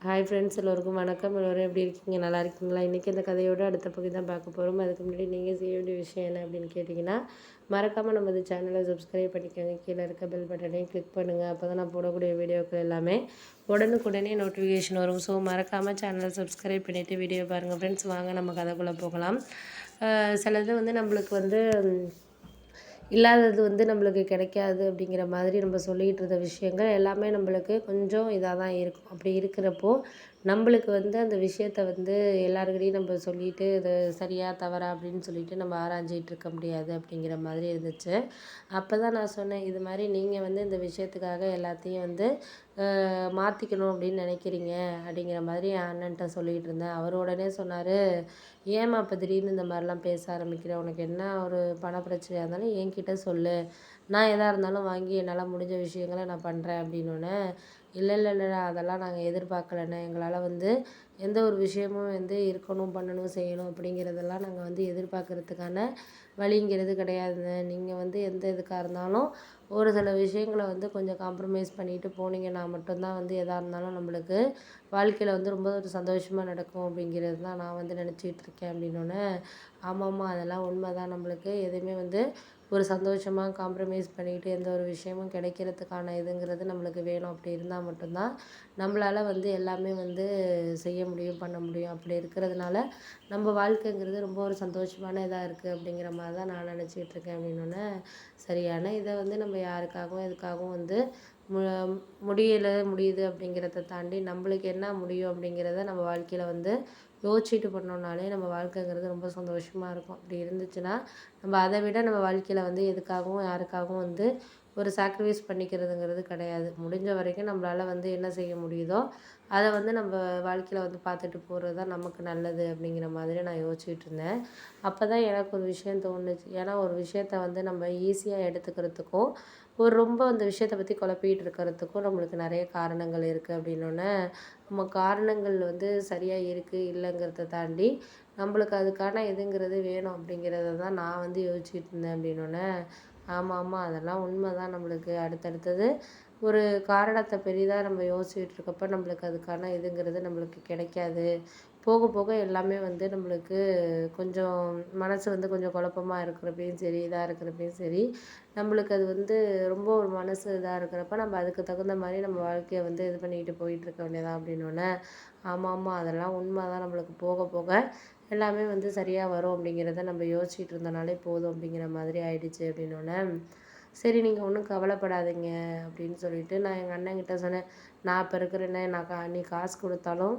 Hi friends, எல்லோருக்கும் வணக்கம். எல்லோரும் எப்படி இருக்கீங்க? நல்லா இருக்கீங்களா? இன்றைக்கி இந்த கதையோட அடுத்த பகுதி தான் பார்க்க போகிறோம். அதுக்கு முன்னாடி நீங்கள் செய்ய வேண்டிய விஷயம் என்ன அப்படின்னு கேட்டிங்கன்னா, மறக்காமல் நம்ம சேனலை சப்ஸ்கிரைப் பண்ணிக்கோங்க. கீழே இருக்க பெல் பட்டனையும் கிளிக் பண்ணுங்கள். அப்போ தான் நான் போடக்கூடிய வீடியோக்கள் எல்லாமே உடனுக்குடனே நோட்டிஃபிகேஷன் வரும். ஸோ மறக்காமல் சேனலை சப்ஸ்கிரைப் பண்ணிவிட்டு வீடியோ பாருங்கள் ஃப்ரெண்ட்ஸ். வாங்க நம்ம கதைக்குள்ளே போகலாம். சிலது நம்மளுக்கு இல்லாதது நம்மளுக்கு கிடைக்காது அப்படிங்கிற மாதிரி நம்ம சொல்லிகிட்டு இருந்த விஷயங்கள் எல்லாமே நம்மளுக்கு கொஞ்சம் இதாக தான் இருக்கும். அப்படி இருக்கிறப்போ நம்மளுக்கு அந்த விஷயத்த எல்லாருக்கிட்டையும் நம்ம சொல்லிட்டு இது சரியா தவறா அப்படின்னு சொல்லிட்டு நம்ம ஆராய்ஞ்சிட்டு இருக்க முடியாது அப்படிங்கிற மாதிரி இருந்துச்சு. அப்போ தான் நான் சொன்னேன், இது மாதிரி நீங்கள் இந்த விஷயத்துக்காக எல்லாத்தையும் மாற்றிக்கணும் அப்படின்னு நினைக்கிறீங்க அப்படிங்கிற மாதிரி என் அண்ணன்ட்ட சொல்லிகிட்டு இருந்தேன். அவர் உடனே சொன்னார், ஏம்மா இப்போ திடீர்னு இந்த மாதிரிலாம் பேச ஆரம்பிக்கிறேன், உனக்கு என்ன ஒரு பண பிரச்சனையாக இருந்தாலும் என்கிட்ட சொல்லு, நான் எதாக இருந்தாலும் வாங்கி என்னால் முடிஞ்ச விஷயங்களை நான் பண்ணுறேன் அப்படின்னோடனே, இல்லை இல்லை இல்லை அதெல்லாம் நாங்கள் எதிர்பார்க்கலண்ணே, எங்களால் எந்த ஒரு விஷயமும் இருக்கணும் பண்ணணும் செய்யணும் அப்படிங்கிறதெல்லாம் நாங்கள் எதிர்பார்க்கறதுக்கான வழிங்கிறது கிடையாதுங்க. நீங்கள் எந்த இதுக்காக இருந்தாலும் ஒரு சில விஷயங்களை கொஞ்சம் காம்ப்ரமைஸ் பண்ணிட்டு போனீங்கன்னா மட்டும்தான் எதாக இருந்தாலும் நம்மளுக்கு வாழ்க்கையில் ரொம்ப ஒரு சந்தோஷமாக நடக்கும் அப்படிங்கிறது தான் நான் நினச்சிட்டு இருக்கேன் அப்படின்னோடனே, ஆமாம்மா அதெல்லாம் உண்மை தான். நம்மளுக்கு எதுவுமே ஒரு சந்தோஷமாக காம்ப்ரமைஸ் பண்ணிக்கிட்டு எந்த ஒரு விஷயமும் கிடைக்கிறதுக்கான இதுங்கிறது நம்மளுக்கு வேணும். அப்படி இருந்தால் மட்டும்தான் நம்மளால் எல்லாமே செய்ய முடியும் பண்ண முடியும். அப்படி இருக்கிறதுனால நம்ம வாழ்க்கைங்கிறது ரொம்ப ஒரு சந்தோஷமான இதாக இருக்குது அப்படிங்கிற மாதிரி தான் நான் நினச்சிட்டு இருக்கேன் அப்படின்னோடனே, சரியான இதை நம்ம யாருக்காகவும் எதுக்காகவும் மு முடியுது அப்படிங்கிறத தாண்டி நம்மளுக்கு என்ன முடியும் அப்படிங்கிறத நம்ம வாழ்க்கையில் யோசிச்சுட்டு பண்ணோம்னாலே நம்ம வாழ்க்கைங்கிறது ரொம்ப சந்தோஷமாக இருக்கும். அப்படி இருந்துச்சுன்னா நம்ம அதை விட நம்ம வாழ்க்கையில் எதுக்காகவும் யாருக்காகவும் ஒரு சாக்ரிஃபைஸ் பண்ணிக்கிறதுங்கிறது கிடையாது. முடிஞ்ச வரைக்கும் நம்மளால் என்ன செய்ய முடியுதோ அதை நம்ம வாழ்க்கையில் பார்த்துட்டு போகிறது தான் நமக்கு நல்லது அப்படிங்கிற மாதிரி நான் யோசிச்சுட்டு இருந்தேன். அப்போ தான் எனக்கு ஒரு விஷயம் தோணுச்சு. ஏன்னா ஒரு விஷயத்த நம்ம ஈஸியாக எடுத்துக்கிறதுக்கும் ரொம்ப அந்த விஷயத்தை பற்றி குழப்பிக்கிட்டு இருக்கிறதுக்கும் நம்மளுக்கு நிறைய காரணங்கள் இருக்குது அப்படின்னோடனே, நம்ம காரணங்கள் சரியாக இருக்குது இல்லைங்கிறத தாண்டி நம்மளுக்கு அதுக்கான இதுங்கிறது வேணும் அப்படிங்கிறத தான் நான் யோசிச்சுட்டு இருந்தேன் அப்படின்னோடனே, ஆமாம் ஆமாம் அதெல்லாம் உண்மை தான். நம்மளுக்கு அடுத்தடுத்தது ஒரு காரணத்தை பெரிதாக நம்ம யோசிச்சுட்டு இருக்கப்போ நம்மளுக்கு அதுக்கான இதுங்கிறது நம்மளுக்கு கிடைக்காது. போக போக எல்லாமே நம்மளுக்கு கொஞ்சம் மனசு கொஞ்சம் குழப்பமாக இருக்கிறப்பையும் சரி, இதாக இருக்கிறப்பையும் சரி, நம்மளுக்கு அது ரொம்ப ஒரு மனசு இதாக இருக்கிறப்ப நம்ம அதுக்கு தகுந்த மாதிரி நம்ம வாழ்க்கையை இது பண்ணிக்கிட்டு போயிட்டுருக்க வேண்டியதான் அப்படின்னோடனே, ஆமாம் ஆமாம் அதெல்லாம் உண்மை தான். நம்மளுக்கு போக போக எல்லாமே சரியாக வரும் அப்படிங்கிறத நம்ம யோசிச்சுட்டு இருந்தனாலே போதும் அப்படிங்கிற மாதிரி ஆயிடுச்சு அப்படின்னோடனே, சரி நீங்கள் ஒன்றும் கவலைப்படாதீங்க அப்படின்னு சொல்லிட்டு நான் எங்கள் அண்ணன்கிட்ட சொன்னேன். நான் இப்போ இருக்கிறேன்னே, நான் நீ காசு கொடுத்தாலும்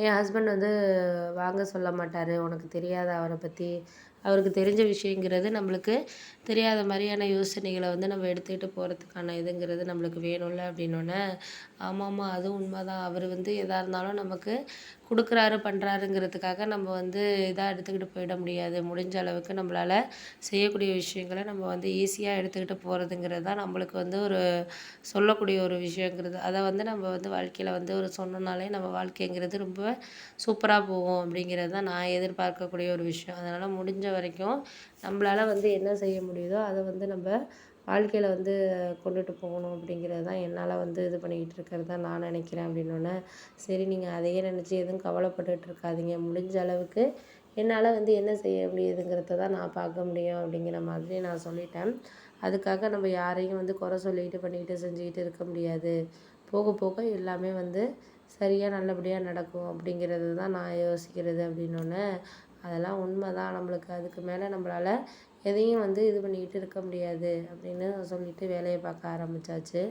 என் ஹஸ்பண்ட் வாங்க சொல்ல மாட்டார். உனக்கு தெரியாதா அவரை பற்றி? அவருக்கு தெரிஞ்ச விஷயங்கிறது நம்மளுக்கு தெரியாத மாதிரியான யோசனைகளை நம்ம எடுத்துக்கிட்டு போகிறதுக்கான இதுங்கிறது நம்மளுக்கு வேணும்ல அப்படின்னோடனே, ஆமாம்மா அதுவும் உண்மை தான். அவர் எதாக இருந்தாலும் நமக்கு கொடுக்குறாரு பண்ணுறாருங்கிறதுக்காக நம்ம இதாக எடுத்துக்கிட்டு போயிட முடியாது. முடிஞ்ச அளவுக்கு நம்மளால் செய்யக்கூடிய விஷயங்களை நம்ம ஈஸியாக எடுத்துக்கிட்டு போகிறதுங்கிறது தான் நம்மளுக்கு ஒரு சொல்லக்கூடிய ஒரு விஷயங்கிறது. அதை நம்ம வாழ்க்கையில் ஒரு சொன்னோம்னாலே நம்ம வாழ்க்கைங்கிறது ரொம்ப சூப்பராக போகும் அப்படிங்கிறது தான் நான் எதிர்பார்க்கக்கூடிய ஒரு விஷயம். அதனால் முடிஞ்ச வரைக்கும் நம்மளால் என்ன செய்ய முடியுதோ அதை நம்ம வாழ்க்கையில் கொண்டுட்டு போகணும் அப்படிங்கிறது தான் என்னால் இது பண்ணிக்கிட்டு இருக்கிறது தான் நான் நினைக்கிறேன் அப்படின்னோடனே, சரி நீங்கள் அதையே நினச்சி எதுவும் கவலைப்பட்டுட்டு இருக்காதீங்க. முடிஞ்ச அளவுக்கு என்னால் என்ன செய்ய முடியுதுங்கிறத தான் நான் பார்க்க முடியும் அப்படிங்கிற மாதிரி நான் சொல்லிட்டேன். அதுக்காக நம்ம யாரையும் குறை சொல்லிக்கிட்டு பண்ணிக்கிட்டு செஞ்சுக்கிட்டு இருக்க முடியாது. போக போக எல்லாமே சரியாக நல்லபடியாக நடக்கும் அப்படிங்கிறது தான் நான் யோசிக்கிறது அப்படின்னோடனே, அதெல்லாம் உண்மை தான். நம்மளுக்கு அதுக்கு மேலே நம்மளால் எதையும் இது பண்ணிக்கிட்டு இருக்க முடியாது அப்படின்னு சொல்லிட்டு வேலையை பார்க்க ஆரம்பித்தாச்சு.